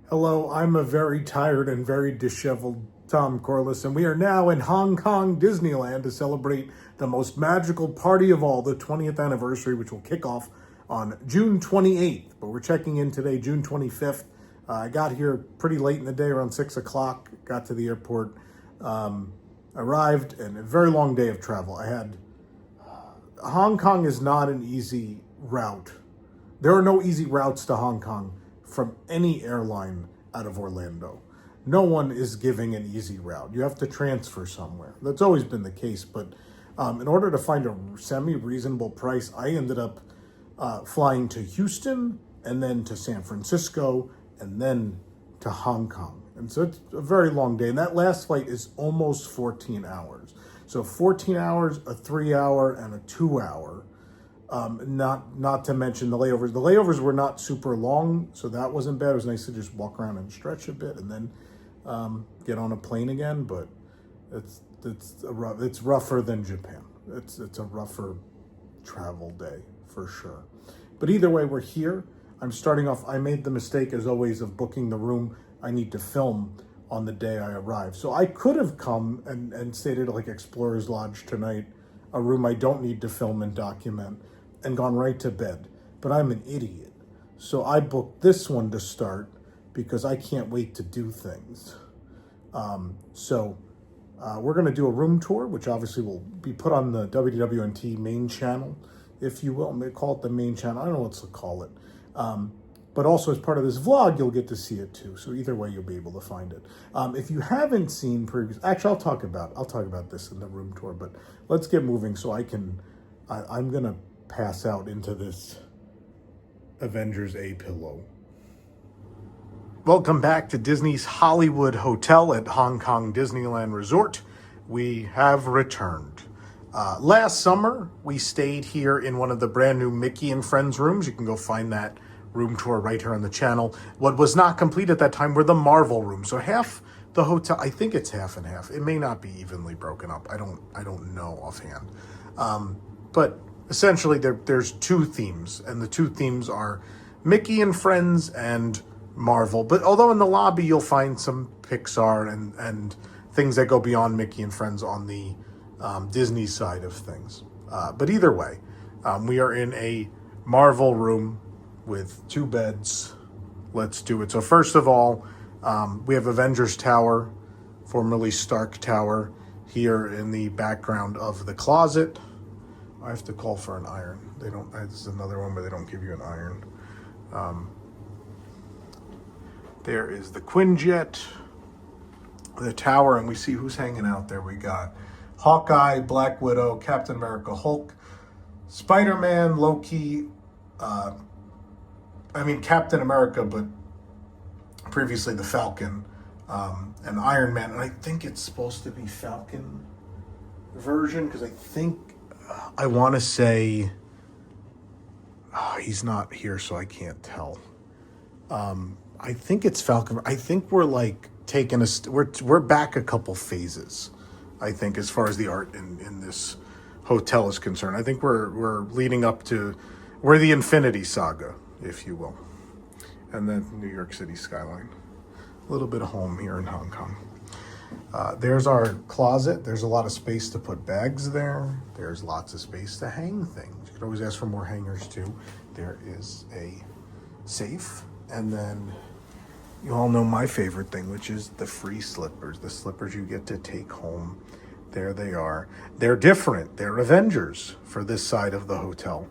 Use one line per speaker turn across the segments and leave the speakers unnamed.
Hello, I'm a very tired and very disheveled Tom Corliss, and we are now in Hong Kong Disneyland to celebrate the most magical party of all, the 20th anniversary, which will kick off on June 28th. But we're checking in today, June 25th. I got here pretty late in the day, around 6 o'clock, got to the airport, arrived, and a very long day of travel. Hong Kong is not an easy route. There are no easy routes to Hong Kong from any airline out of Orlando. No one is giving an easy route. You have to transfer somewhere. That's always been the case, but in order to find a semi-reasonable price, I ended up flying to Houston and then to San Francisco and then to Hong Kong. And so it's a very long day. And that last flight is almost 14 hours. So 14 hours, a 3-hour, and a 2-hour. Not to mention the layovers. The layovers were not super long, so that wasn't bad. It was nice to just walk around and stretch a bit and then get on a plane again. But it's rougher than Japan. It's a rougher travel day for sure. But either way, we're here. I'm starting off. I made the mistake, as always, of booking the room I need to film on the day I arrive. So I could have come and stayed at like Explorer's Lodge tonight, a room I don't need to film and document, and gone right to bed. But I'm an idiot. So I booked this one to start because I can't wait to do things. We're going to do a room tour, which obviously will be put on the WDWNT main channel, if you will. They call it the main channel. I don't know what to call it. But also as part of this vlog, you'll get to see it too. So either way, you'll be able to find it. If you haven't seen previous, actually, I'll talk about this in the room tour. But let's get moving so I'm gonna pass out into this Avengers A-pillow. Welcome back to Disney's Hollywood Hotel at Hong Kong Disneyland Resort. We have returned. Last summer, we stayed here in one of the brand new Mickey and Friends rooms. You can go find that room tour right here on the channel. What was not complete at that time were the Marvel rooms. So half the hotel, I think it's half and half. It may not be evenly broken up. I don't know offhand. But essentially there's two themes, and the two themes are Mickey and Friends and Marvel. But although in the lobby you'll find some Pixar and things that go beyond Mickey and Friends on the Disney side of things. But either way, we are in a Marvel room with 2 beds. Let's do it. So first of all, we have Avengers Tower, formerly Stark Tower, here in the background of the closet. I have to call for an iron. This is another one where they don't give you an iron. There is the Quinjet, the tower, and we see who's hanging out there. We got Hawkeye, Black Widow, Captain America, Hulk, Spider-Man, Loki, Captain America, but previously the Falcon, and Iron Man. And I think it's supposed to be Falcon version, because I want to say he's not here, so I can't tell. I think it's Falcon. I think we're like taking we're back a couple phases, I think, as far as the art in this hotel is concerned. I think we're leading up to, we're the Infinity Saga, if you will. And then New York City skyline. A little bit of home here in Hong Kong. There's our closet. There's a lot of space to put bags there. There's lots of space to hang things. You could always ask for more hangers too. There is a safe. And then you all know my favorite thing, which is the free slippers. The slippers you get to take home. There they are. They're different. They're Avengers for this side of the hotel.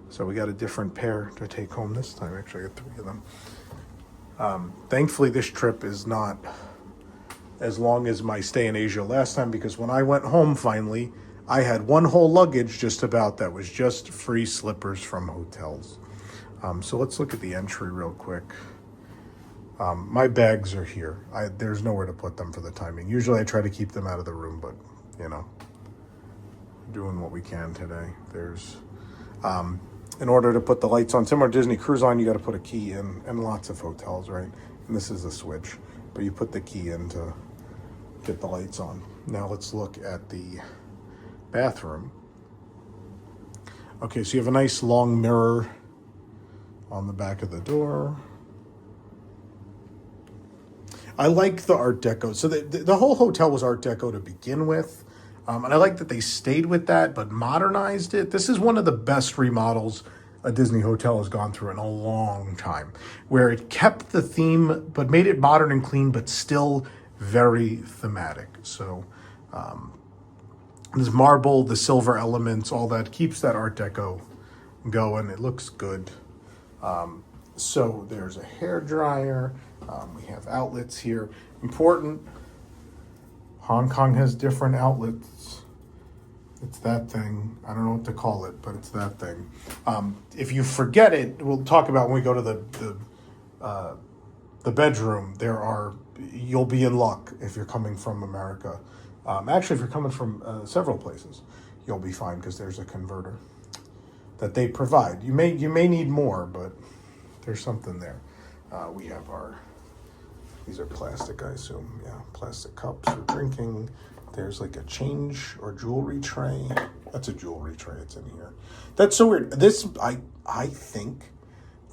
So we got a different pair to take home this time. Actually, I got 3 of them. Thankfully, this trip is not as long as my stay in Asia last time, because when I went home finally, I had one whole luggage just about that was just free slippers from hotels. So let's look at the entry real quick. My bags are here. There's nowhere to put them for the timing. Usually I try to keep them out of the room, but doing what we can today. There's in order to put the lights on, similar to Disney Cruise Line, you got to put a key in, and lots of hotels, right? And this is a switch, but you put the key in to get the lights on. Now let's look at the bathroom. Okay, so you have a nice long mirror on the back of the door. I like the Art Deco. So the whole hotel was Art Deco to begin with. And I like that they stayed with that, but modernized it. This is one of the best remodels a Disney hotel has gone through in a long time, where it kept the theme, but made it modern and clean, but still very thematic. So this marble, the silver elements, all that keeps that Art Deco going. It looks good. So there's a hair dryer. We have outlets here. Important. Hong Kong has different outlets. It's that thing. I don't know what to call it, but it's that thing. If you forget it, we'll talk about when we go to the bedroom. You'll be in luck if you're coming from America. Actually, if you're coming from several places, you'll be fine because there's a converter that they provide. You may need more, but there's something there. We have these are plastic, I assume. Yeah, plastic cups for drinking. There's like a change or jewelry tray. That's a jewelry tray. It's in here. That's so weird. I think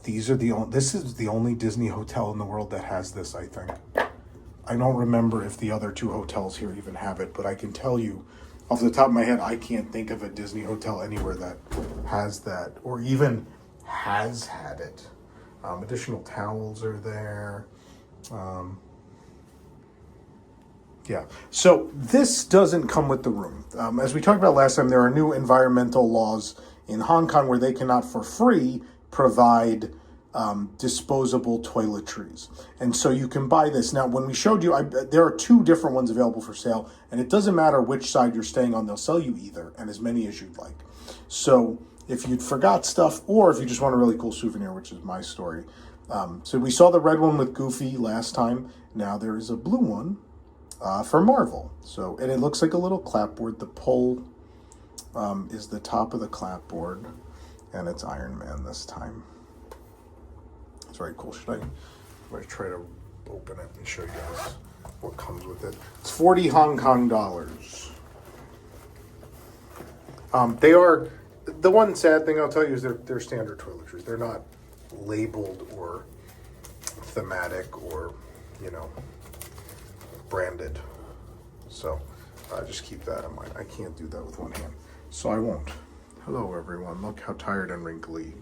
this is the only Disney hotel in the world that has this, I think. I don't remember if the other two hotels here even have it, but I can tell you off the top of my head, I can't think of a Disney hotel anywhere that has that or even has had it. Additional towels are there. Yeah, so this doesn't come with the room. As we talked about last time, there are new environmental laws in Hong Kong where they cannot for free provide disposable toiletries. And so you can buy this. Now, when we showed you, there are two different ones available for sale, and it doesn't matter which side you're staying on, they'll sell you either, and as many as you'd like. So if you forgot stuff, or if you just want a really cool souvenir, which is my story. So we saw the red one with Goofy last time. Now there is a blue one for Marvel. So, and it looks like a little clapboard. The pole is the top of the clapboard, and it's Iron Man this time. It's very cool. Should I try to open it and show you guys what comes with it? It's 40 Hong Kong dollars. They are, the one sad thing I'll tell you is they're standard toiletries. They're not labeled or thematic or, branded. So just keep that in mind. I can't do that with one hand, so I won't. Hello, everyone. Look how tired and wrinkly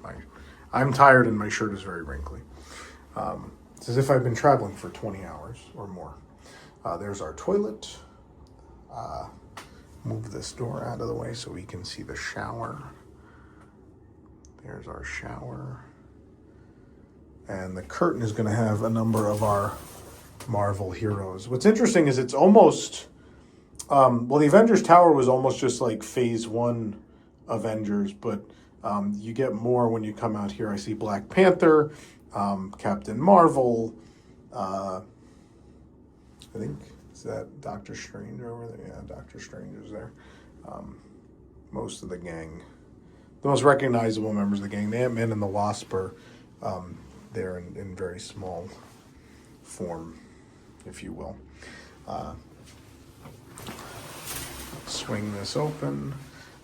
I'm tired and my shirt is very wrinkly. It's as if I've been traveling for 20 hours or more. There's our toilet. Move this door out of the way so we can see the shower. There's our shower. And the curtain is going to have a number of our Marvel heroes. What's interesting is it's almost, the Avengers Tower was almost just like phase 1 Avengers, but you get more when you come out here. I see Black Panther, Captain Marvel, I think, is that Doctor Strange over there? Yeah, Doctor Strange is there. Most of the gang. The most recognizable members of the gang, the Ant-Man and the Wasp, are there in very small form, if you will. Swing this open.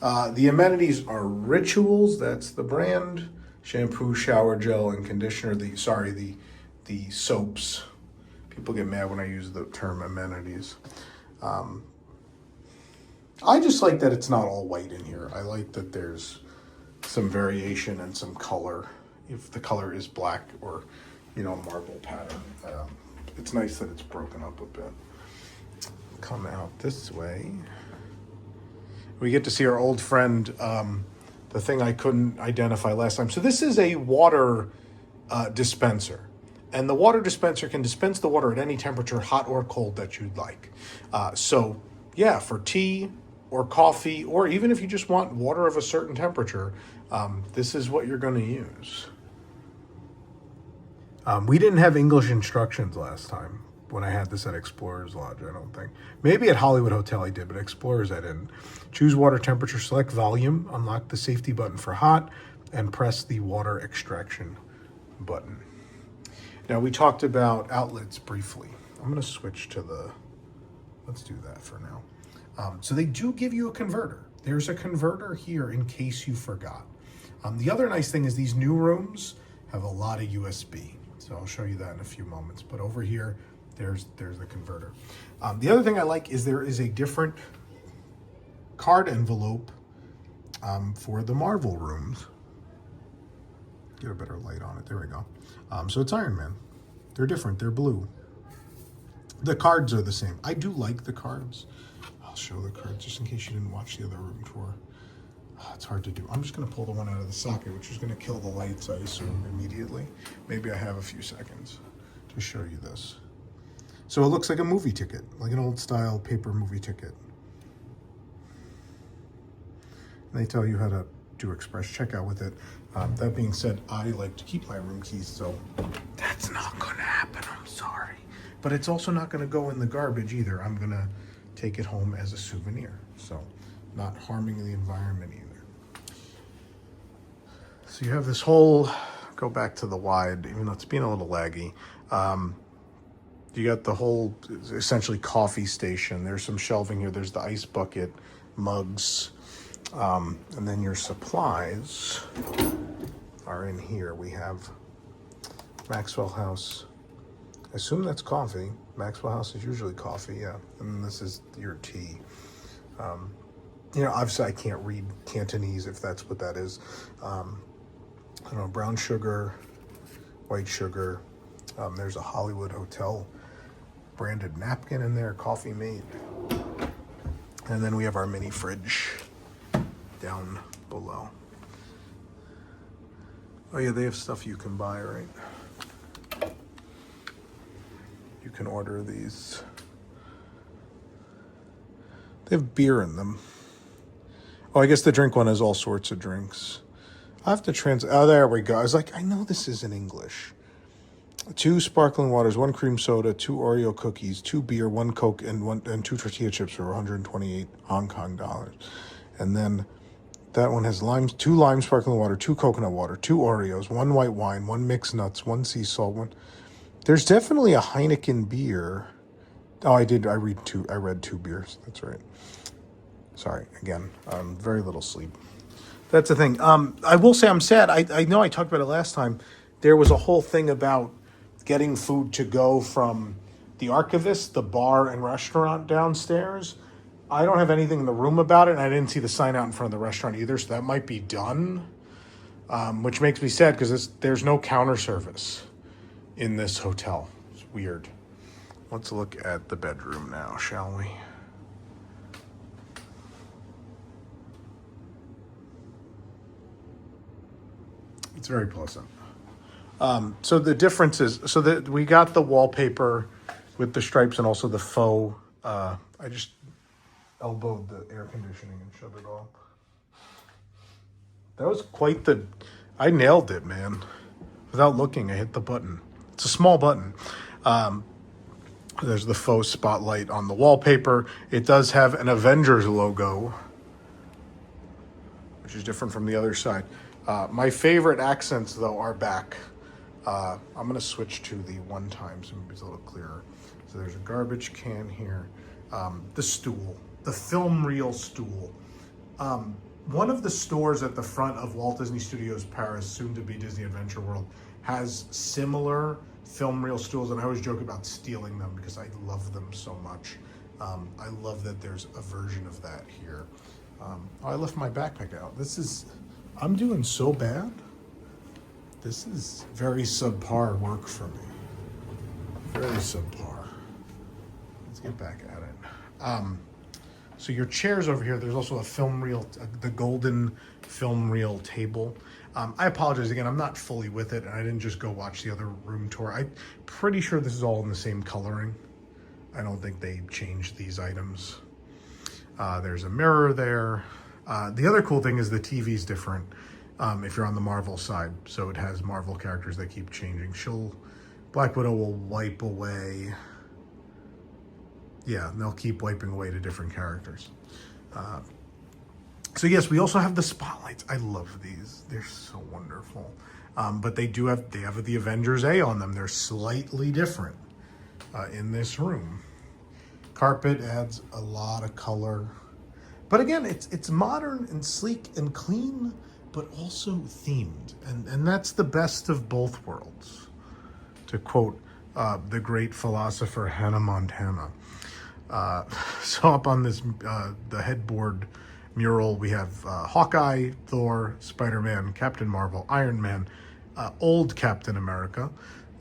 The amenities are Rituals, that's the brand. Shampoo, shower gel, and conditioner. The soaps. People get mad when I use the term amenities. I just like that it's not all white in here. I like that there's some variation and some color. If the color is black or, marble pattern. It's nice that it's broken up a bit. Come out this way. We get to see our old friend, the thing I couldn't identify last time. So this is a water dispenser. And the water dispenser can dispense the water at any temperature, hot or cold, that you'd like. So, yeah, for tea or coffee, or even if you just want water of a certain temperature, this is what you're going to use. We didn't have English instructions last time when I had this at Explorers Lodge, I don't think. Maybe at Hollywood Hotel I did, but Explorers I didn't. Choose water temperature, select volume, unlock the safety button for hot, and press the water extraction button. Now, we talked about outlets briefly. I'm going to switch to let's do that for now. So they do give you a converter. There's a converter here in case you forgot. The other nice thing is these new rooms have a lot of USB. So I'll show you that in a few moments. But over here, There's the converter. The other thing I like is there is a different card envelope for the Marvel rooms. Get a better light on it. There we go. So it's Iron Man. They're different. They're blue. The cards are the same. I do like the cards. I'll show the cards just in case you didn't watch the other room tour. It's hard to do. I'm just going to pull the one out of the socket, which is going to kill the lights, I assume, immediately. Maybe I have a few seconds to show you this. So it looks like a movie ticket, like an old style paper movie ticket. And they tell you how to do express checkout with it. That being said, I like to keep my room keys, so that's not going to happen. I'm sorry. But it's also not going to go in the garbage either. I'm going to take it home as a souvenir. So not harming the environment either. So you have this whole, go back to the wide, even though it's being a little laggy. You got the whole, essentially, coffee station. There's some shelving here. There's the ice bucket, mugs. And then your supplies are in here. We have Maxwell House. I assume that's coffee. Maxwell House is usually coffee, yeah. And this is your tea. You know, obviously I can't read Cantonese if that's what that is. I don't know, brown sugar, white sugar. There's a Hollywood Hotel branded napkin in there, coffee mate. And then we have our mini fridge down below. Oh yeah, they have stuff you can buy, right? You can order these. They have beer in them. Oh, I guess the drink one has all sorts of drinks. I have to oh, there we go. I was like, I know this is in English. 2 sparkling waters, 1 cream soda, 2 Oreo cookies, 2 beer, 1 Coke, and 2 tortilla chips for 128 Hong Kong dollars. And then that one has 2 lime sparkling water, 2 coconut water, 2 Oreos, 1 white wine, 1 mixed nuts, 1 sea salt, 1. There's definitely a Heineken beer. Oh, I read 2 beers. That's right. Sorry, again, very little sleep. That's the thing. I will say I'm sad. I know I talked about it last time. There was a whole thing about getting food to go from the Archivist, the bar and restaurant downstairs. I don't have anything in the room about it, and I didn't see the sign out in front of the restaurant either, so that might be done, which makes me sad because there's no counter service in this hotel. It's weird. Let's look at the bedroom now, shall we? It's very pleasant. So the difference is, we got the wallpaper with the stripes and also the faux. I just elbowed the air conditioning and shut it off. That was quite I nailed it, man. Without looking, I hit the button. It's a small button. There's the faux spotlight on the wallpaper. It does have an Avengers logo, which is different from the other side. My favorite accents, though, are back. I'm going to switch to the one time so maybe it's a little clearer. So there's a garbage can here. The stool, the film reel stool. One of the stores at the front of Walt Disney Studios Paris, soon to be Disney Adventure World, has similar film reel stools, and I always joke about stealing them because I love them so much. I love that there's a version of that here. I left my backpack out. I'm doing so bad. This is very subpar work for me. Very subpar. Let's get back at it. So your chairs over here, there's also a film reel, the golden film reel table. I apologize again, I'm not fully with it, and I didn't just go watch the other room tour. I'm pretty sure this is all in the same coloring. I don't think they changed these items. There's a mirror there. The other cool thing is the TV's different if you're on the Marvel side. So it has Marvel characters that keep changing. Black Widow will wipe away. Yeah, they'll keep wiping away to different characters. So yes, we also have the spotlights. I love these. They're so wonderful. But they have the Avengers A on them. They're slightly different in this room. Carpet adds a lot of color. But again, it's modern and sleek and clean, but also themed. And that's the best of both worlds, to quote the great philosopher Hannah Montana. So up on this, the headboard mural, we have Hawkeye, Thor, Spider-Man, Captain Marvel, Iron Man, old Captain America,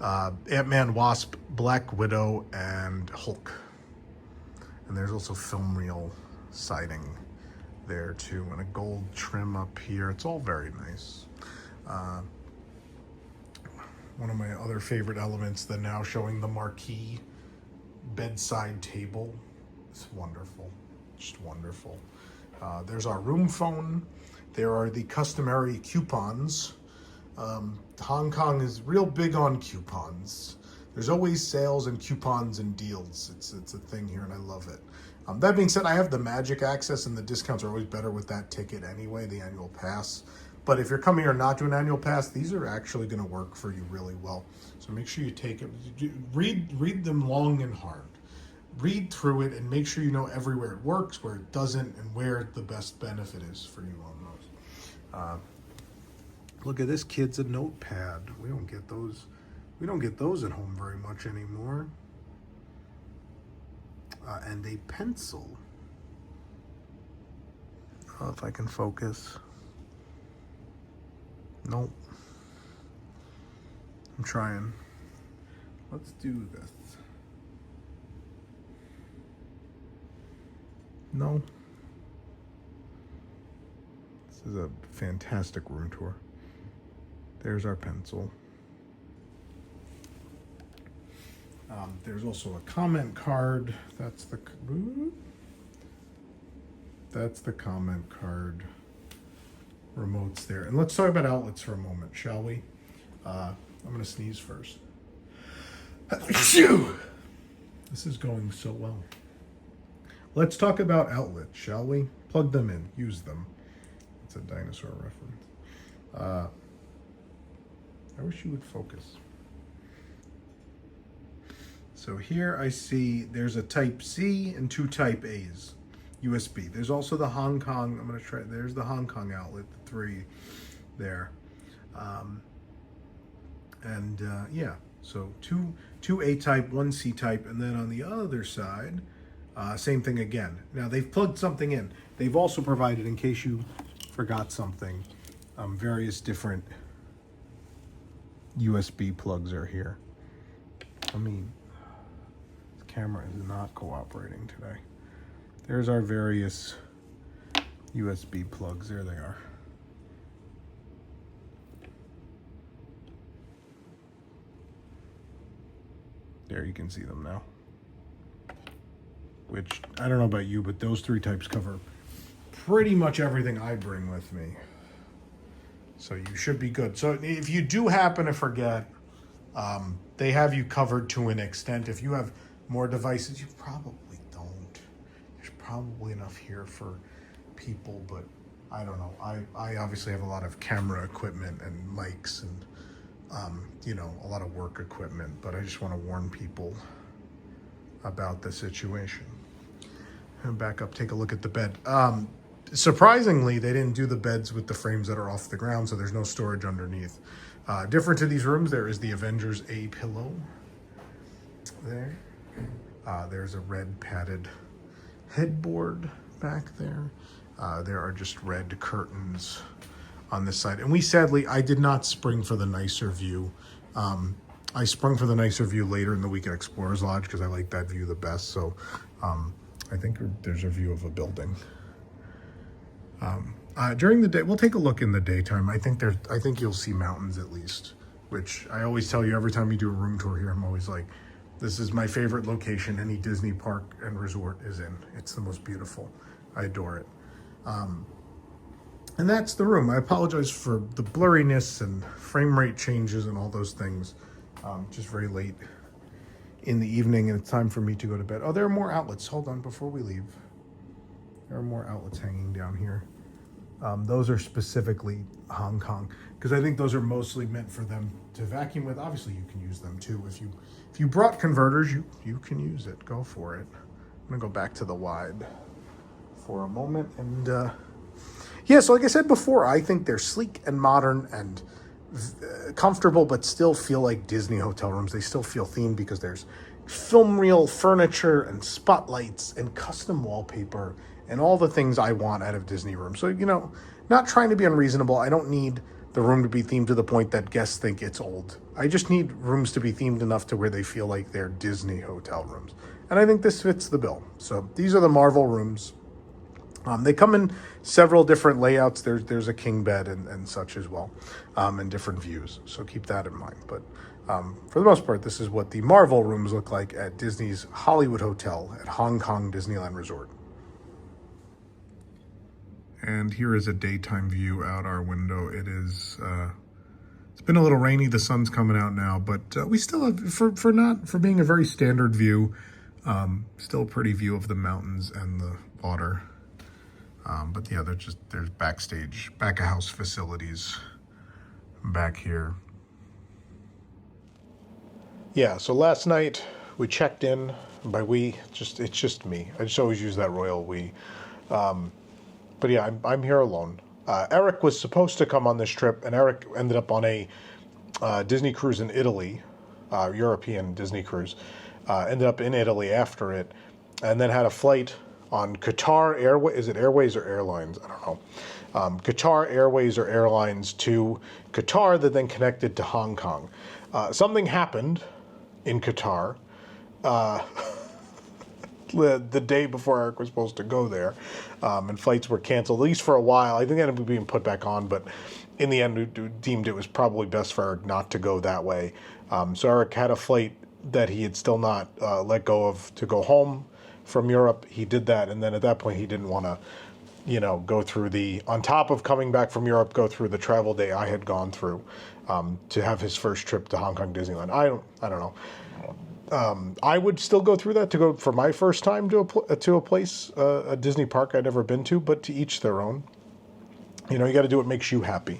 Ant-Man, Wasp, Black Widow, and Hulk. And there's also film reel siding there too, and a gold trim up here. It's all very nice. One of my other favorite elements, the now showing the marquee bedside table. It's wonderful, just wonderful. There's our room phone. There are the customary coupons. Hong Kong is real big on coupons. There's always sales and coupons and deals. It's a thing here, and I love it. That being said, I have the magic access, and the discounts are always better with that ticket anyway, the annual pass. But if you're coming here not to an annual pass, these are actually going to work for you really well. So make sure you take it. Read them long and hard. Read through it and make sure you know everywhere it works, where it doesn't, and where the best benefit is for you on those. Look at this, kids, a notepad. We don't get those. We don't get those at home very much anymore. And a pencil. Oh, if I can focus. Nope. I'm trying. Let's do this. No. This is a fantastic room tour. There's our pencil. There's also a comment card. That's the comment card. Remotes there. And let's talk about outlets for a moment, shall we? I'm going to sneeze first. This is going so well. Let's talk about outlets, shall we? Plug them in. Use them. It's a dinosaur reference. I wish you would focus. So here I see there's a Type C and 2 Type A's. USB. There's also the Hong Kong. I'm going to try. There's the Hong Kong outlet, the 3 there. Yeah, so two A type, 1 C type, and then on the other side, same thing again. Now they've plugged something in. They've also provided, in case you forgot something, various different USB plugs are here. I mean, the camera is not cooperating today. There's our various USB plugs. There they are. There, you can see them now. Which, I don't know about you, but those 3 types cover pretty much everything I bring with me. So you should be good. So if you do happen to forget, they have you covered to an extent. If you have more devices, you probably don't. There's probably enough here for people, but I don't know. I obviously have a lot of camera equipment and mics and, a lot of work equipment, but I just want to warn people about the situation. And back up, take a look at the bed. Surprisingly, they didn't do the beds with the frames that are off the ground, so there's no storage underneath. Different to these rooms, there is the Avengers A pillow there. There's a red padded headboard back there. There are just red curtains on this side. And I did not spring for the nicer view. I sprung for the nicer view later in the week at Explorers Lodge because I like that view the best. So I think there's a view of a building. During the day, we'll take a look in the daytime. I think you'll see mountains at least, which I always tell you every time you do a room tour here. I'm always like, this is my favorite location any Disney park and resort is in. It's the most beautiful. I adore it. And that's the room. I apologize for the blurriness and frame rate changes and all those things. Just very late in the evening and it's time for me to go to bed. Oh, there are more outlets. Hold on before we leave. There are more outlets hanging down here. Those are specifically Hong Kong because I think those are mostly meant for them to vacuum with. Obviously, you can use them too. If you brought converters, you can use it. Go for it. I'm gonna go back to the wide for a moment and yeah. So like I said before, I think they're sleek and modern and comfortable, but still feel like Disney hotel rooms. They still feel themed because there's film reel furniture and spotlights and custom wallpaper and all the things I want out of Disney rooms. So, you know, not trying to be unreasonable. I don't need the room to be themed to the point that guests think it's old. I just need rooms to be themed enough to where they feel like they're Disney hotel rooms. And I think this fits the bill. So these are the Marvel rooms. They come in several different layouts. There's a king bed and such as well, and different views. So keep that in mind. But for the most part, this is what the Marvel rooms look like at Disney's Hollywood Hotel at Hong Kong Disneyland Resort. And here is a daytime view out our window. It is, it's been a little rainy. The sun's coming out now, but we still have, for being a very standard view, still a pretty view of the mountains and the water. But yeah, there's backstage, back of house facilities back here. Yeah, so last night we checked in. By we, it's just me. I just always use that royal we. But yeah, I'm here alone. Eric was supposed to come on this trip, and Eric ended up on a Disney cruise in Italy, European Disney cruise. Ended up in Italy after it, and then had a flight on Qatar Airways. Is it Airways or Airlines? I don't know. Qatar Airways or Airlines to Qatar that then connected to Hong Kong. Something happened in Qatar the day before Eric was supposed to go there, and flights were canceled, at least for a while. I think they ended up being put back on, but in the end, we deemed it was probably best for Eric not to go that way. So Eric had a flight that he had still not let go of to go home from Europe. He did that, and then at that point, he didn't want to, you know, go through on top of coming back from Europe, go through the travel day I had gone through to have his first trip to Hong Kong Disneyland. I don't know. I would still go through that to go for my first time to a place, a Disney park I'd never been to, but to each their own. You know, you got to do what makes you happy.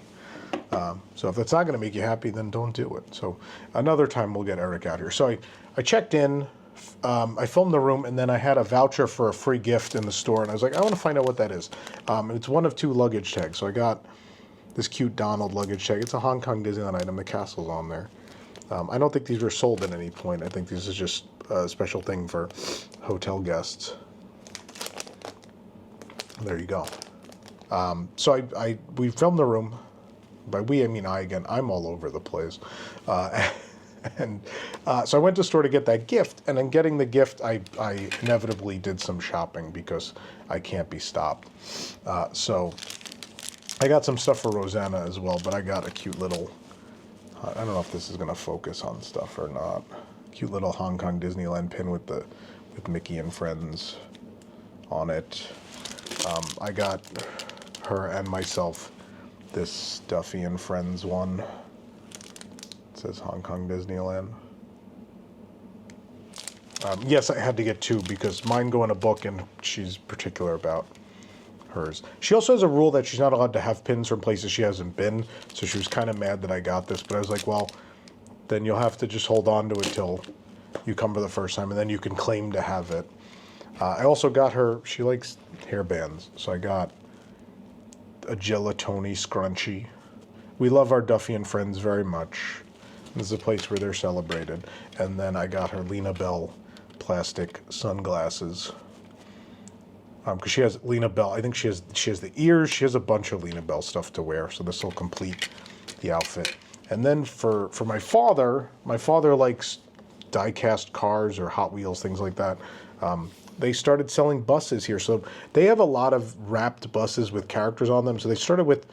So if that's not going to make you happy, then don't do it. So another time we'll get Eric out here. So I checked in, I filmed the room, and then I had a voucher for a free gift in the store, and I was like, I want to find out what that is. It's one of 2 luggage tags. So I got this cute Donald luggage tag. It's a Hong Kong Disneyland item. The castle's on there. I don't think these were sold at any point. I think this is just a special thing for hotel guests. There you go. So we filmed the room. By we, I mean I again. I'm all over the place. So I went to the store to get that gift, and in getting the gift, I inevitably did some shopping because I can't be stopped. So I got some stuff for Rosanna as well, but I got a cute little, I don't know if this is going to focus on stuff or not, cute little Hong Kong Disneyland pin with Mickey and Friends on it. I got her and myself this Duffy and Friends one. It says Hong Kong Disneyland. Yes, I had to get 2 because mine go in a book and she's particular about hers. She also has a rule that she's not allowed to have pins from places she hasn't been, so she was kind of mad that I got this, but I was like, well, then you'll have to just hold on to it till you come for the first time, and then you can claim to have it. I also got her, she likes hair bands, so I got a gelatoni scrunchie. We love our Duffy and Friends very much. This is a place where they're celebrated. And then I got her Lena Bell plastic sunglasses. Because she has Lena Bell, I think she has the ears, she has a bunch of Lena Bell stuff to wear, so this will complete the outfit. And then for my father likes die-cast cars or Hot Wheels, things like that. They started selling buses here, so they have a lot of wrapped buses with characters on them. So they started with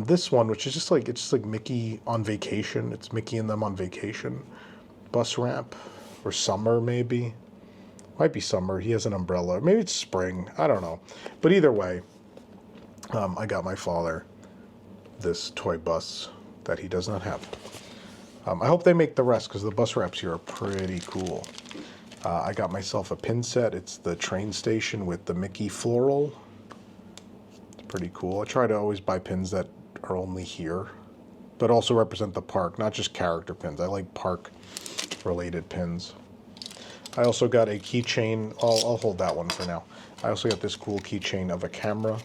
this one, which is just like, it's just like Mickey on vacation. It's Mickey and them on vacation bus wrap, or summer maybe. Might be summer. He has an umbrella. Maybe it's spring. I don't know. But either way, I got my father this toy bus that he does not have. I hope they make the rest because the bus wraps here are pretty cool. I got myself a pin set. It's the train station with the Mickey floral. It's pretty cool. I try to always buy pins that are only here, but also represent the park, not just character pins. I like park-related pins. I also got a keychain. I'll hold that one for now. I also got this cool keychain of a camera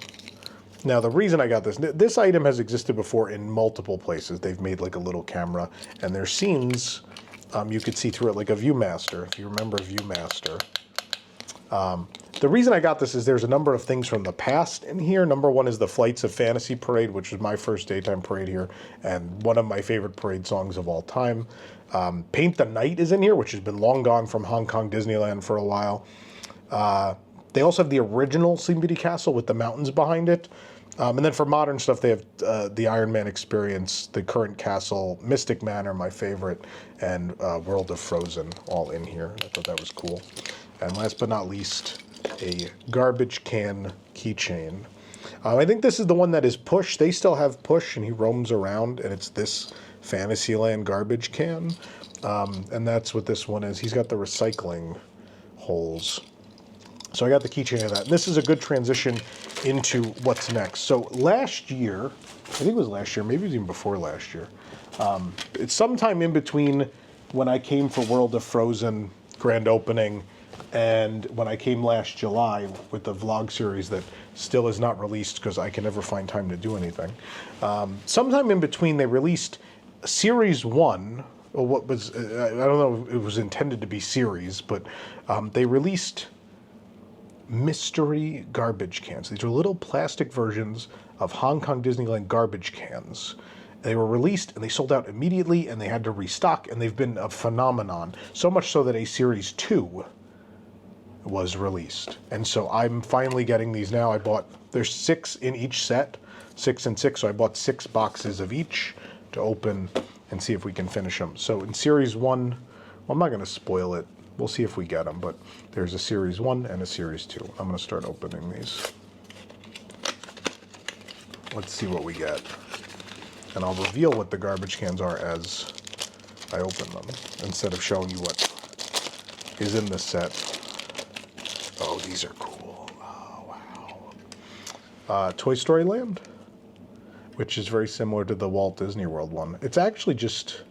Now, the reason I got this item has existed before in multiple places. They've made like a little camera, and their scenes, you could see through it like a Viewmaster, if you remember Viewmaster. The reason I got this is there's a number of things from the past in here. Number one is the Flights of Fantasy Parade, which was my first daytime parade here, and one of my favorite parade songs of all time. Paint the Night is in here, which has been long gone from Hong Kong Disneyland for a while. They also have the original Sleeping Beauty Castle with the mountains behind it. And then for modern stuff, they have the Iron Man Experience, the current castle, Mystic Manor, my favorite, and World of Frozen, all in here. I thought that was cool. And last but not least, a garbage can keychain. I think this is the one that is Push. They still have Push, and he roams around, and it's this Fantasyland garbage can. And that's what this one is. He's got the recycling holes. So I got the keychain of that. And this is a good transition into what's next. So last year, I think it was last year, maybe it was even before last year. It's sometime in between when I came for World of Frozen grand opening and when I came last July with the vlog series that still is not released because I can never find time to do anything. Sometime in between, they released Series 1, or what was, I don't know if it was intended to be series, but they released mystery garbage cans. These are little plastic versions of Hong Kong Disneyland garbage cans. They were released and they sold out immediately and they had to restock, and they've been a phenomenon. So much so that a Series 2 was released. And so I'm finally getting these now. There's 6 in each set, 6 and 6, so I bought 6 boxes of each to open and see if we can finish them. So in Series 1, well, I'm not going to spoil it. We'll see if we get them, but there's a Series 1 and a Series 2. I'm going to start opening these. Let's see what we get. And I'll reveal what the garbage cans are as I open them, instead of showing you what is in the set. Oh, these are cool. Oh, wow. Toy Story Land, which is very similar to the Walt Disney World one. It's actually just...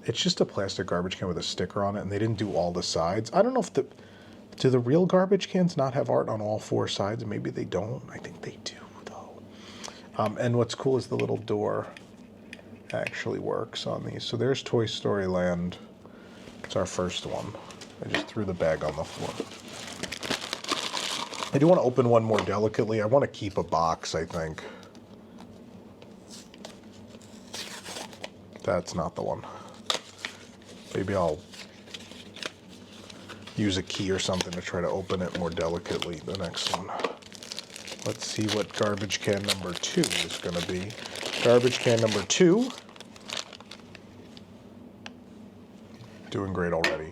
It's just a plastic garbage can with a sticker on it, and they didn't do all the sides. I don't know if do the real garbage cans not have art on all 4 sides? Maybe they don't. I think they do, though. And what's cool is the little door actually works on these. So there's Toy Story Land. It's our first one. I just threw the bag on the floor. I do want to open one more delicately. I want to keep a box, I think. That's not the one. Maybe I'll use a key or something to try to open it more delicately, the next one. Let's see what garbage can number 2 is going to be. Garbage can number 2. Doing great already.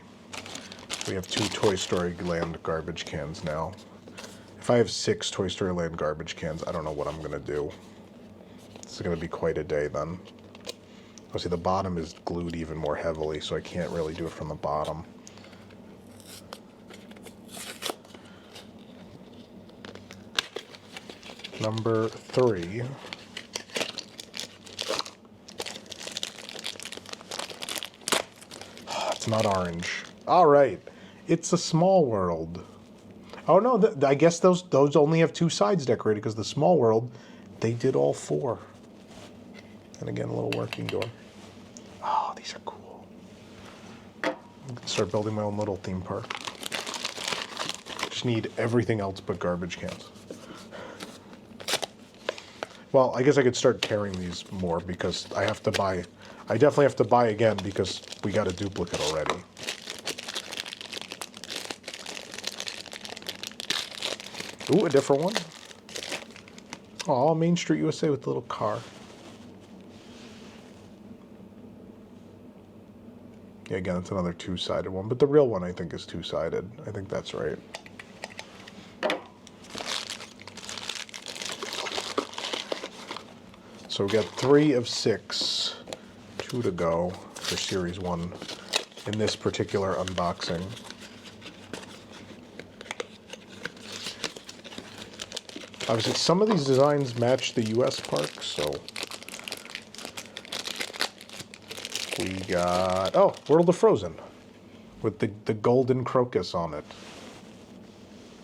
We have 2 Toy Story Land garbage cans now. If I have 6 Toy Story Land garbage cans, I don't know what I'm going to do. This is going to be quite a day then. Oh, see, the bottom is glued even more heavily, so I can't really do it from the bottom. Number 3. Oh, it's not orange. All right. It's a Small World. Oh, no, I guess those only have 2 sides decorated, because the Small World, they did all 4. And again, a little working door. Oh, these are cool. I'm gonna start building my own little theme park. Just need everything else but garbage cans. Well, I guess I could start carrying these more because I definitely have to buy again because we got a duplicate already. Ooh, a different one. Oh, Main Street USA with the little car. Yeah, again, it's another 2-sided one, but the real one I think is 2-sided. I think that's right. So we got 3 of 6, 2 to go for Series 1 in this particular unboxing. Obviously, some of these designs match the US park, so... We got, oh, World of Frozen with the golden crocus on it.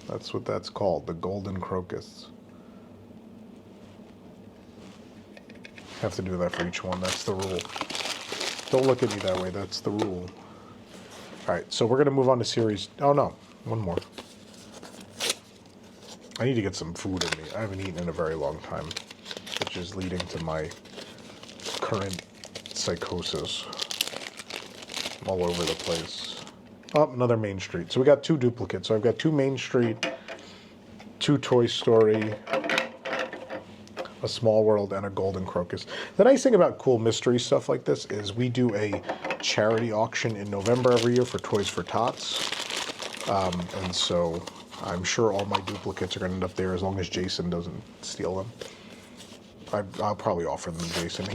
That's what that's called, the golden crocus. Have to do that for each one. That's the rule. Don't look at me that way. That's the rule. All right, so we're going to move on to series... Oh, no. One more. I need to get some food in me. I haven't eaten in a very long time, which is leading to my current psychosis. I'm all over the place. Oh, another Main Street. So we got 2 duplicates. So I've got 2 Main Street, 2 Toy Story, a Small World, and a Golden Crocus. The nice thing about cool mystery stuff like this is we do a charity auction in November every year for Toys for Tots. And so I'm sure all my duplicates are going to end up there as long as Jason doesn't steal them. I'll probably offer them to Jason.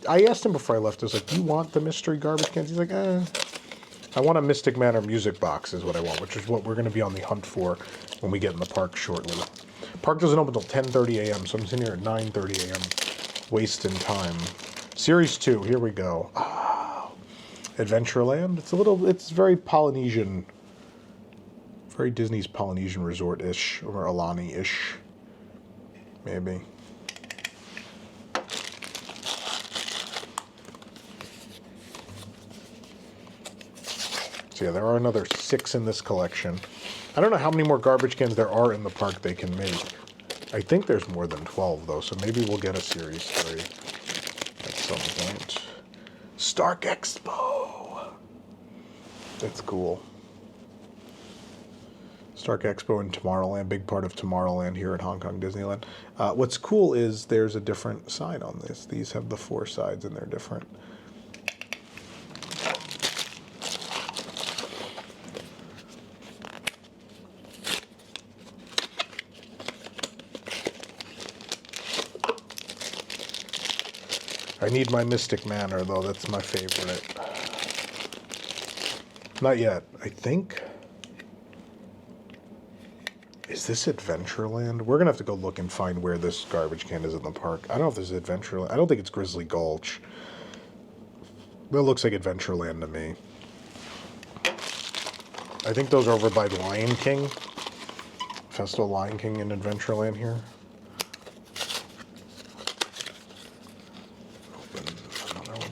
I asked him before I left, I was like, do you want the mystery garbage cans? He's like, I want a Mystic Manor music box is what I want, which is what we're going to be on the hunt for when we get in the park shortly. Park doesn't open until 10:30 a.m., so I'm sitting here at 9:30 a.m. wasting time. Series 2, here we go. Oh, Adventureland. It's very Polynesian, very Disney's Polynesian Resort-ish, or Alani-ish, maybe. So yeah, there are another 6 in this collection. I don't know how many more garbage cans there are in the park they can make. I think there's more than 12, though, so maybe we'll get a Series 3 at some point. Stark Expo! That's cool. Stark Expo in Tomorrowland, big part of Tomorrowland here at Hong Kong Disneyland. What's cool is there's a different side on this. These have the 4 sides, and they're different. I need my Mystic Manor, though. That's my favorite. Not yet. I think... Is this Adventureland? We're going to have to go look and find where this garbage can is in the park. I don't know if this is Adventureland. I don't think it's Grizzly Gulch. But it looks like Adventureland to me. I think those are over by Lion King. Festival Lion King in Adventureland here.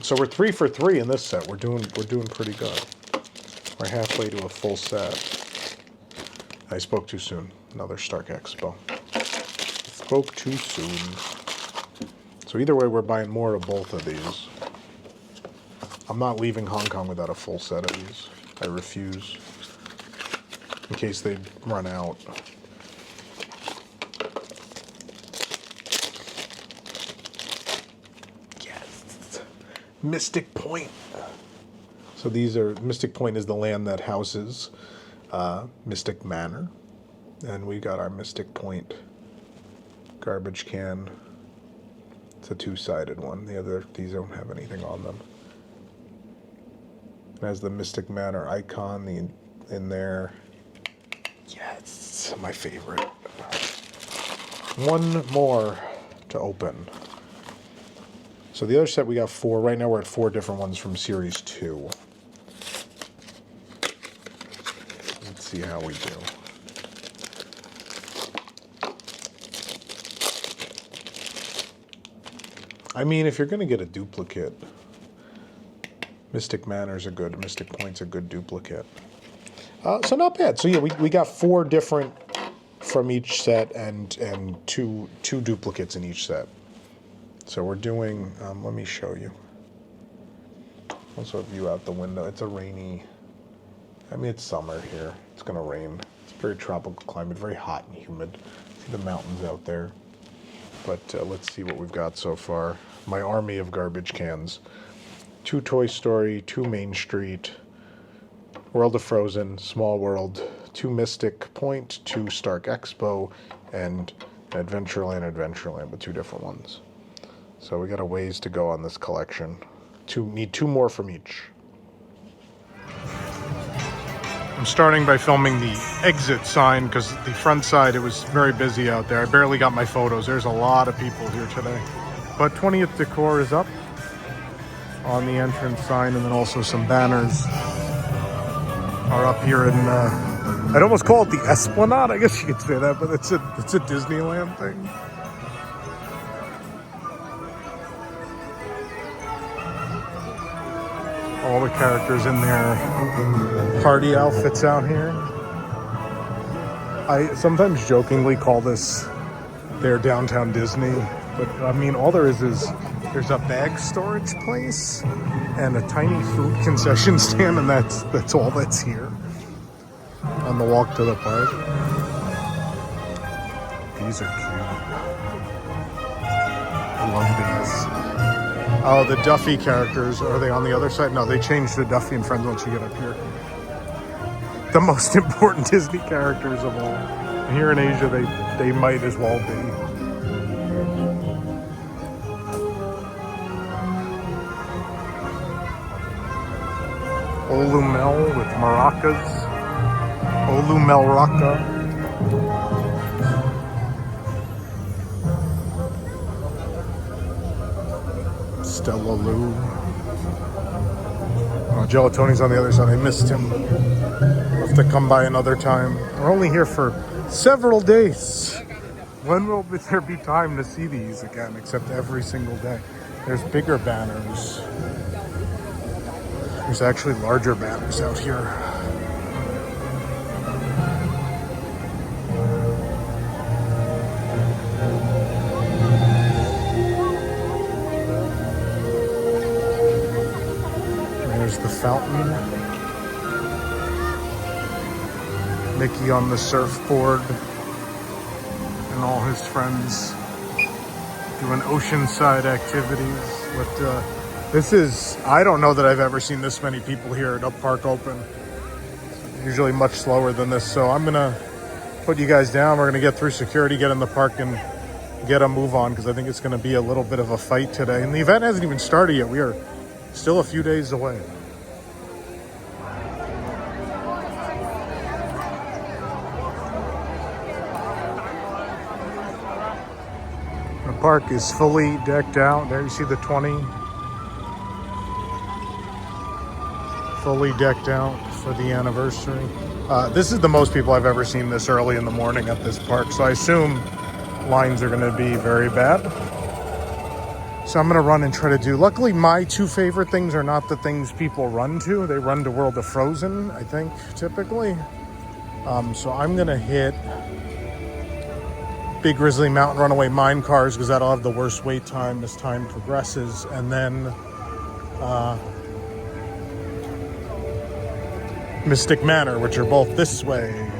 So we're 3 for 3 in this set. We're doing pretty good. We're halfway to a full set. I spoke too soon. Another Stark Expo. Spoke too soon. So either way, we're buying more of both of these. I'm not leaving Hong Kong without a full set of these. I refuse. In case they run out. Mystic Point. So these are, Mystic Point is the land that houses Mystic Manor. And we got our Mystic Point garbage can. It's a 2-sided one. These don't have anything on them. It has the Mystic Manor icon in there. Yes, my favorite. One more to open. So the other set, we got 4. Right now we're at 4 different ones from Series 2. Let's see how we do. I mean, if you're going to get a duplicate, Mystic Manor's a good, Mystic Point's a good duplicate. So not bad. So yeah, we got 4 different from each set and two duplicates in each set. So we're doing, let me show you. Also a view out the window. It's a rainy, I mean, it's summer here. It's going to rain. It's a very tropical climate, very hot and humid. See the mountains out there. But let's see what we've got so far. My army of garbage cans. 2 Toy Story, 2 Main Street, World of Frozen, Small World, 2 Mystic Point, 2 Stark Expo, and Adventureland with 2 different ones. So we got a ways to go on this collection. Need 2 more from each. I'm starting by filming the exit sign because the front side, it was very busy out there. I barely got my photos. There's a lot of people here today. But 20th Decor is up on the entrance sign, and then also some banners are up here in, I'd almost call it the Esplanade, I guess you could say that, but it's a Disneyland thing. all the characters in their party outfits out here. I sometimes jokingly call this their downtown Disney, but I mean, all there is there's a bag storage place and a tiny food concession stand, and that's all that's here on the walk to the park. These are cute. I love these. Oh, the Duffy characters, are they on the other side? No, they changed to Duffy and Friends once you get up here. The most important Disney characters of all. And here in Asia, they might as well be. Olumel with maracas. Olumel Raka. Stella Lou. Oh, Gelatoni's on the other side. I missed him. We'll have to come by another time. We're only here for several days. When will there be time to see these again, except every single day? There's bigger banners. There's actually larger banners out here. There's the fountain. Mickey on the surfboard. And all his friends doing oceanside activities. But this is, I don't know that I've ever seen this many people here at Up Park Open. It's usually much slower than this. So I'm gonna put you guys down. We're gonna get through security, get in the park, and get a move on, because I think it's gonna be a little bit of a fight today. And the event hasn't even started yet. We are still a few days away. The park is fully decked out. There you see the 20. Fully decked out for the anniversary. This is the most people I've ever seen this early in the morning at this park, so I assume lines are going to be very bad. So I'm going to run and try to do... Luckily, my two favorite things are not the things people run to. They run to World of Frozen, I think, typically. So I'm going to hit Big Grizzly Mountain Runaway Mine Cars, because that'll have the worst wait time as time progresses. And then Mystic Manor, which are both this way.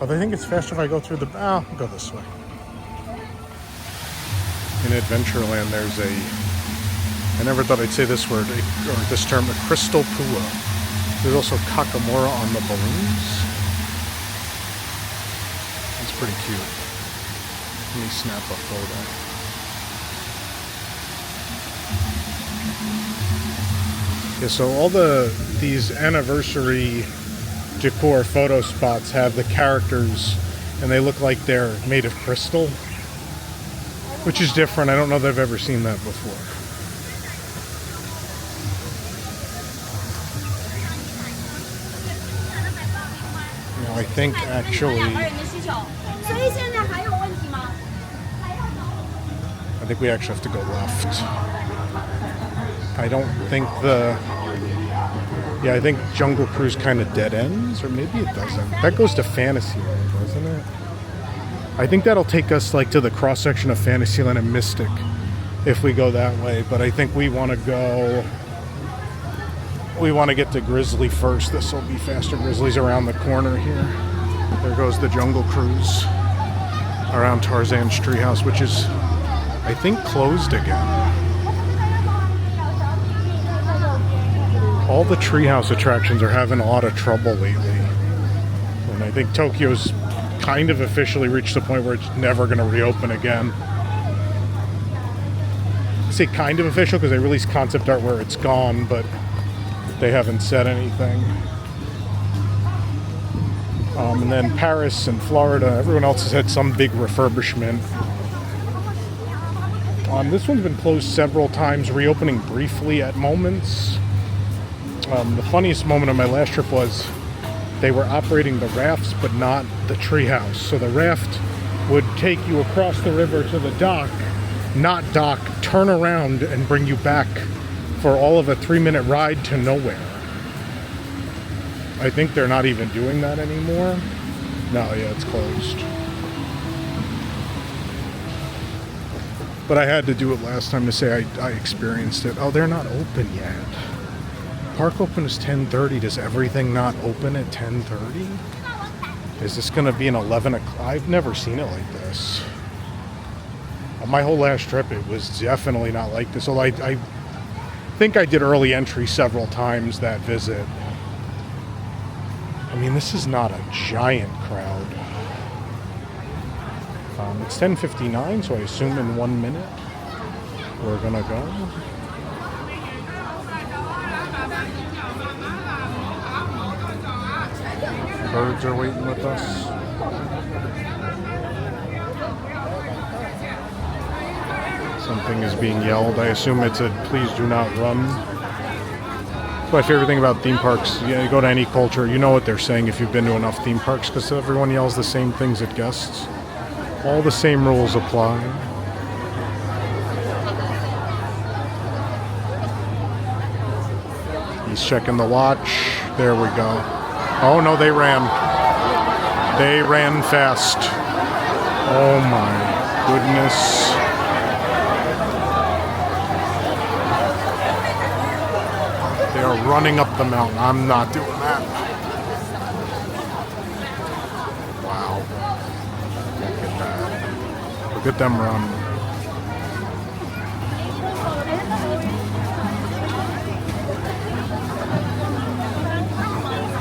But I think it's faster if I go through the... I'll go this way. In Adventureland, there's a... I never thought I'd say this word, or this term, a crystal pua. There's also Kakamora on the balloons. It's pretty cute. Let me snap a photo. Yeah, so all these anniversary decor photo spots have the characters, and they look like they're made of crystal, which is different. I don't know that I've ever seen that before. You know, I think actually, I think we actually have to go left. I don't think I think Jungle Cruise kind of dead ends, or maybe it doesn't. That goes to Fantasyland, doesn't it? I think that'll take us like to the cross section of Fantasyland and Mystic if we go that way. But I think we want to get to Grizzly first. This will be faster. Grizzly's around the corner here. There goes the Jungle Cruise around Tarzan's treehouse, which is, I think, closed again. All the treehouse attractions are having a lot of trouble lately. And I think Tokyo's kind of officially reached the point where it's never going to reopen again. I say kind of official because they released concept art where it's gone, but they haven't said anything. And then Paris and Florida, everyone else has had some big refurbishment. This one's been closed several times, reopening briefly at moments. The funniest moment of my last trip was they were operating the rafts, but not the treehouse. So the raft would take you across the river to the dock, not dock, turn around and bring you back for all of a 3-minute ride to nowhere. I think they're not even doing that anymore. No, yeah, it's closed. But I had to do it last time to say I experienced it. Oh, they're not open yet. Park open is 10:30. Does everything not open at 10:30? Is this going to be an 11 o'clock? I've never seen it like this. On my whole last trip, it was definitely not like this. Although I think I did early entry several times that visit. I mean, this is not a giant crowd. It's 10:59, so I assume in 1 minute we're gonna go. Birds are waiting with us. Something is being yelled. I assume it's a please do not run. That's my favorite thing about theme parks. You go to any culture, you know what they're saying if you've been to enough theme parks, because everyone yells the same things at guests. All the same rules apply. He's checking the watch. There we go. Oh no, they ran. They ran fast. Oh my goodness. They are running up the mountain. I'm not doing that. Wow. Look at that. Look at them run.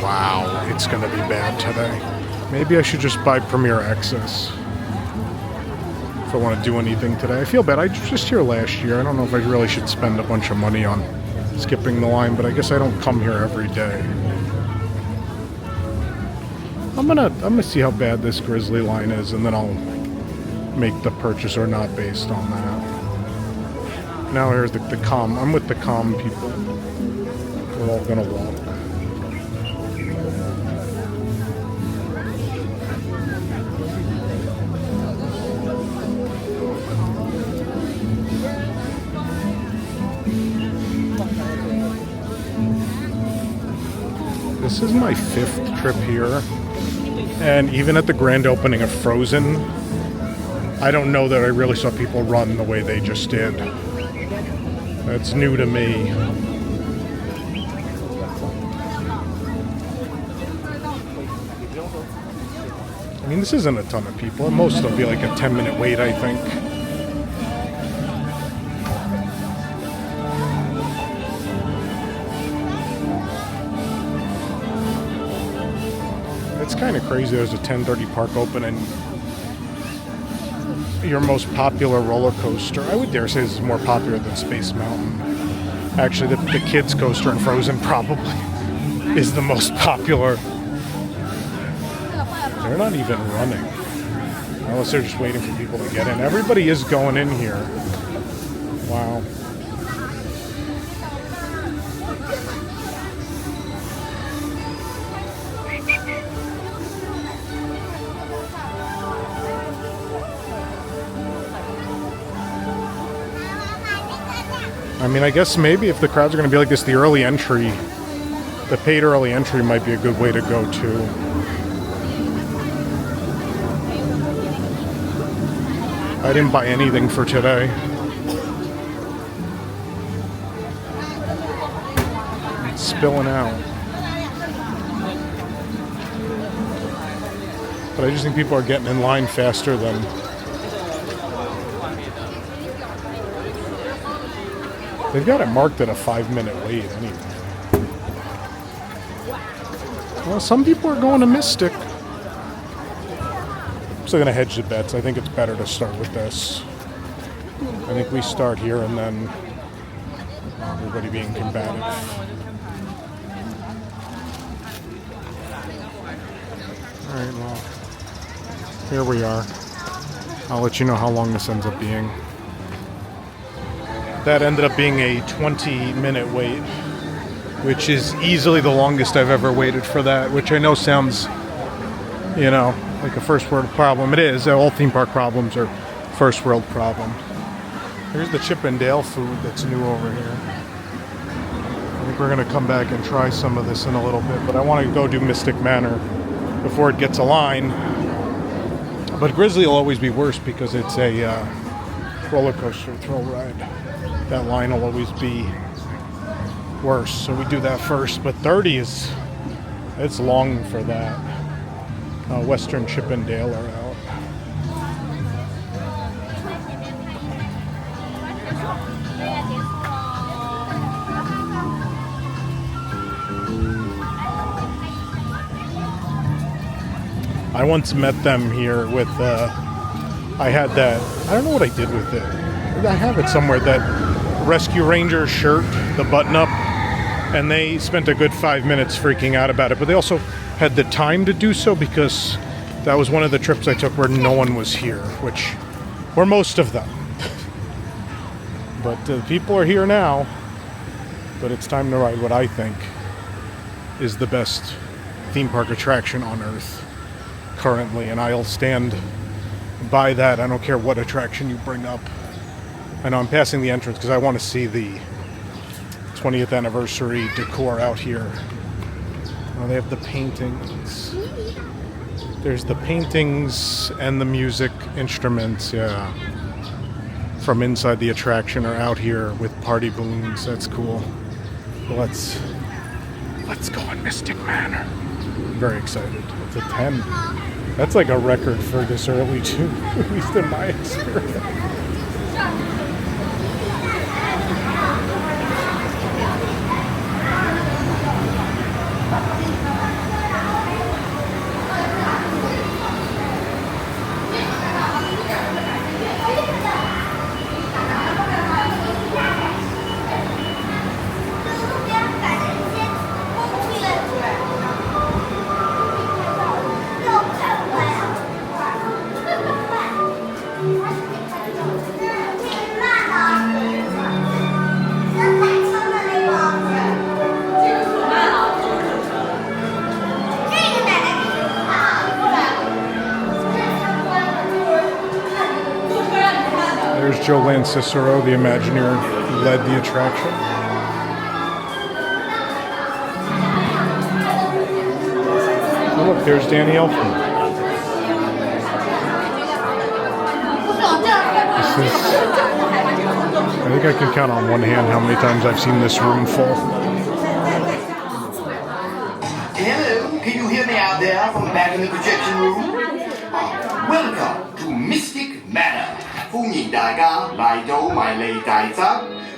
Wow, it's gonna be bad today. Maybe I should just buy Premier Access if I want to do anything today. I feel bad. I was just here last year. I don't know if I really should spend a bunch of money on skipping the line, but I guess I don't come here every day. I'm gonna see how bad this Grizzly line is, and then I'll make the purchase or not based on that. Now here's the calm. I'm with the calm people. We're all gonna walk. This is my 5th trip here, and even at the grand opening of Frozen, I don't know that I really saw people run the way they just did. That's new to me. I mean, this isn't a ton of people. At most, it'll be like a 10-minute wait, I think. It's kind of crazy. There's a 10:30 park open, and your most popular roller coaster, I would dare say this is more popular than Space Mountain. Actually, the kids coaster in Frozen probably is the most popular. They're not even running, unless they're just waiting for people to get in. Everybody is going in here. Wow. I mean, I guess maybe if the crowds are going to be like this, the early entry, the paid early entry might be a good way to go too. I didn't buy anything for today. It's spilling out. But I just think people are getting in line faster than... They've got it marked at a 5-minute wait anyway. Well, some people are going to Mystic. I'm still going to hedge the bets. I think it's better to start with this. I think we start here and then everybody being combative. Alright, well, here we are. I'll let you know how long this ends up being. That ended up being a 20-minute wait, which is easily the longest I've ever waited for that, which I know sounds, you know, like a first world problem. It is. All theme park problems are first world problems. Here's the Chip and Dale food that's new over here. think we're going to come back and try some of this in a little bit, but I want to go do Mystic Manor before it gets a line. But Grizzly will always be worse because it's a roller coaster thrill ride. That line will always be worse, so we do that first. But 30 is, it's long for that. Western Chip and Dale are out. I once met them here with, I had that, I don't know what I did with it. I have it somewhere, that Rescue Ranger shirt, the button-up, and they spent a good 5 minutes freaking out about it, but they also had the time to do so because that was one of the trips I took where no one was here, which were most of them. But people are here now, but it's time to ride what I think is the best theme park attraction on Earth currently, and I'll stand by that. I don't care what attraction you bring up. I know I'm passing the entrance because I want to see the 20th anniversary decor out here. Oh, they have the paintings. There's the paintings and the music instruments, yeah, from inside the attraction are out here with party balloons. That's cool. Let's go on Mystic Manor. I'm very excited. It's a 10. That's like a record for this early too, at least in my experience. There's Joe Cicero, the Imagineer, who led the attraction. Oh look, there's Danny Elfman. I think I can count on one hand how many times I've seen this room full.
Hello, can you hear me out there from back in the projection room? Welcome to Mystic Manor.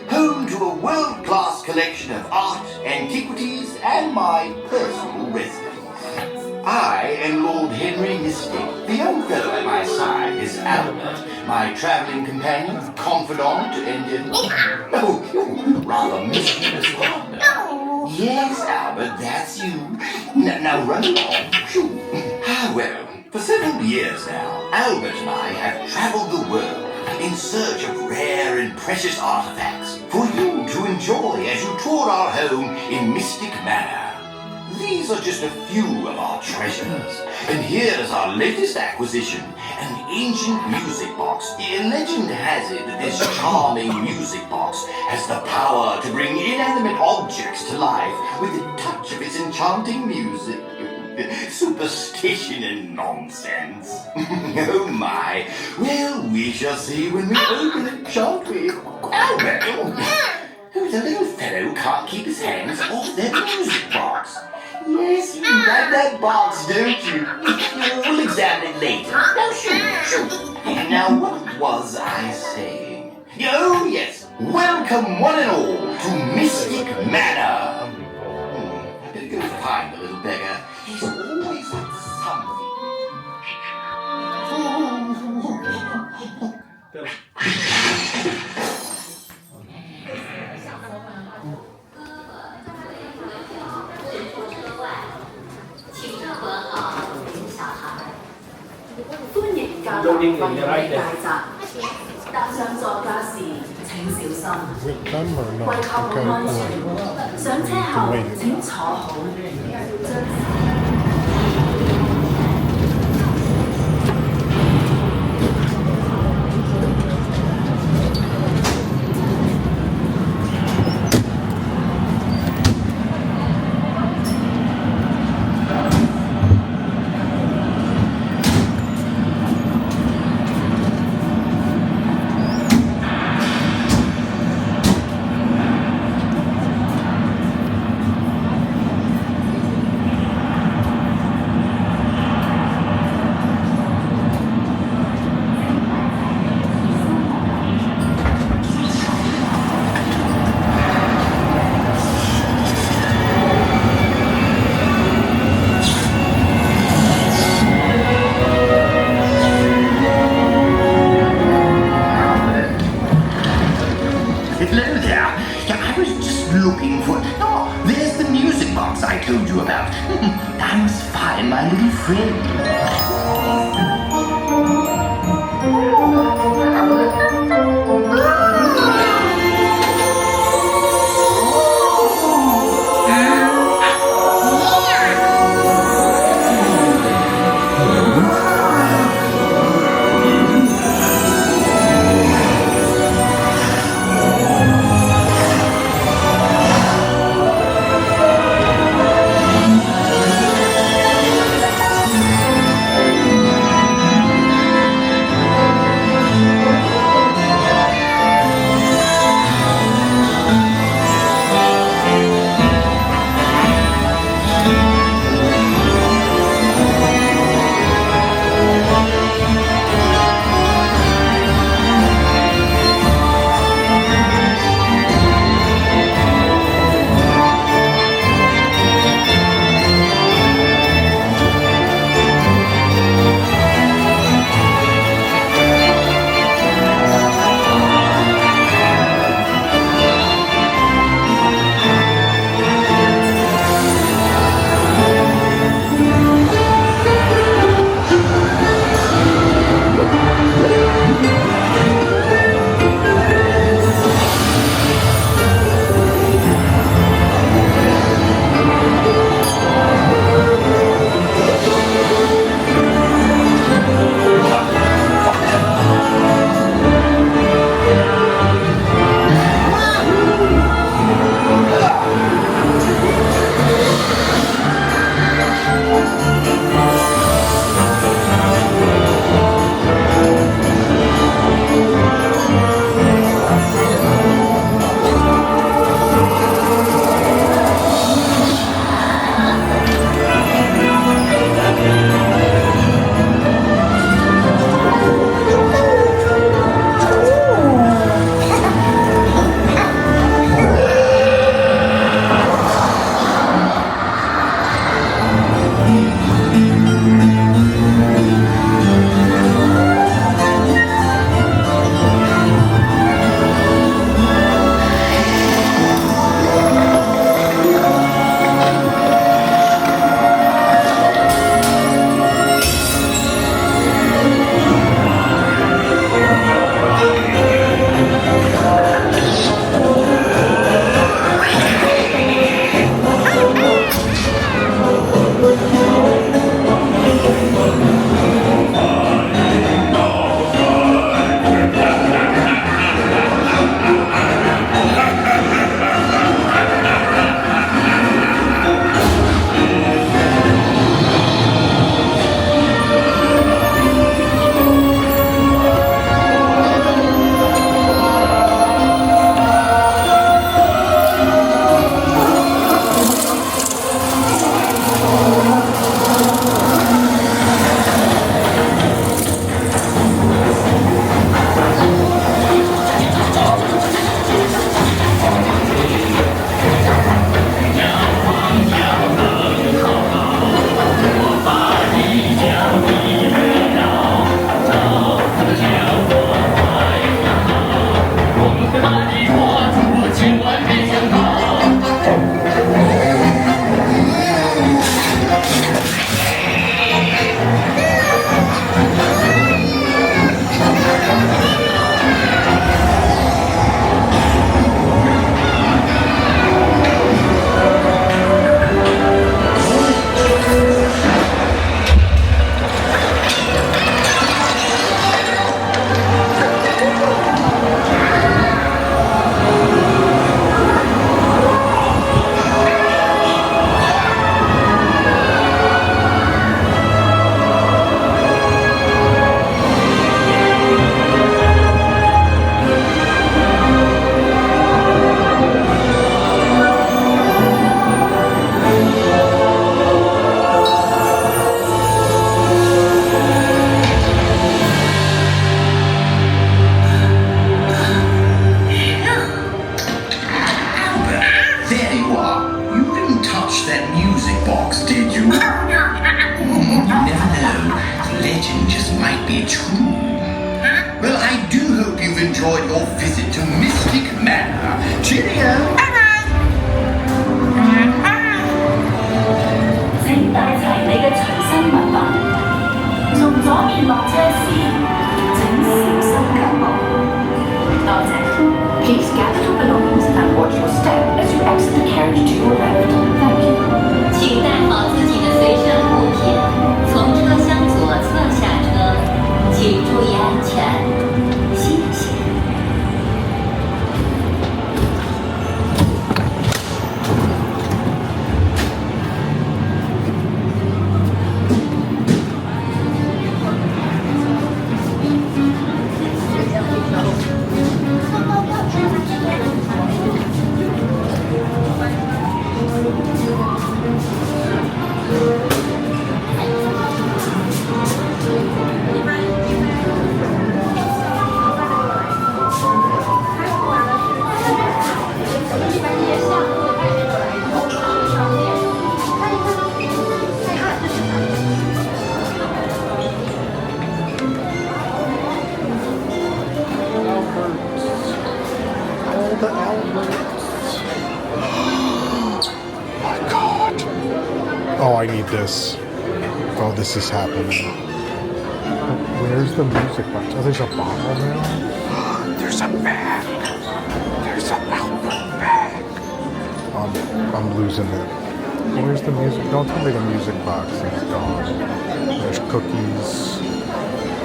Home to a world-class collection of art, antiquities, and my personal residence. I am Lord Henry Mystic. The young fellow at my side is Albert, my traveling companion, confidant, and rather mischievous partner. Yes, Albert, that's you. Now run along. Well, for several years now, Albert and I have traveled the world in search of rare and precious artifacts for you to enjoy as you tour our home in Mystic Manor. These are just a few of our treasures. And here's our latest acquisition, an ancient music box. Legend has it that this charming music box has the power to bring inanimate objects to life with the touch of its enchanting music. Superstition and nonsense. Oh my. Well, we shall see when we open it, shan't we? Albert! Oh, the little fellow can't keep his hands off that music box. Yes, you like that box, don't you? We'll examine it later. Now, shoot. Now, what was I saying? Oh, yes. Welcome, one and all, to Mystic Manor. Better go find the little beggar. He's always up to something.
With them or not? Okay.
my little friend.
enjoyed your visit to Mystic Manor. Cheerio!
請帶齊你嘅隨身
this. Oh, this is happening. Where's the music box? Oh, there's a bottle now? There's a bag. There's an album bag. I'm losing it. Where's the music? Don't tell me the music box is gone. There's cookies.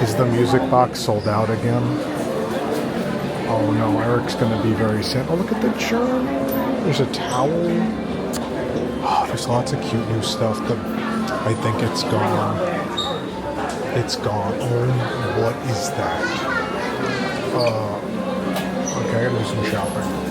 Is the music box sold out again? Oh no, Eric's gonna be very sad. Oh, look at the journal. There's a towel. Oh, there's lots of cute new stuff, but I think it's gone. It's gone. Oh, what is that? Okay, I gotta do some shopping.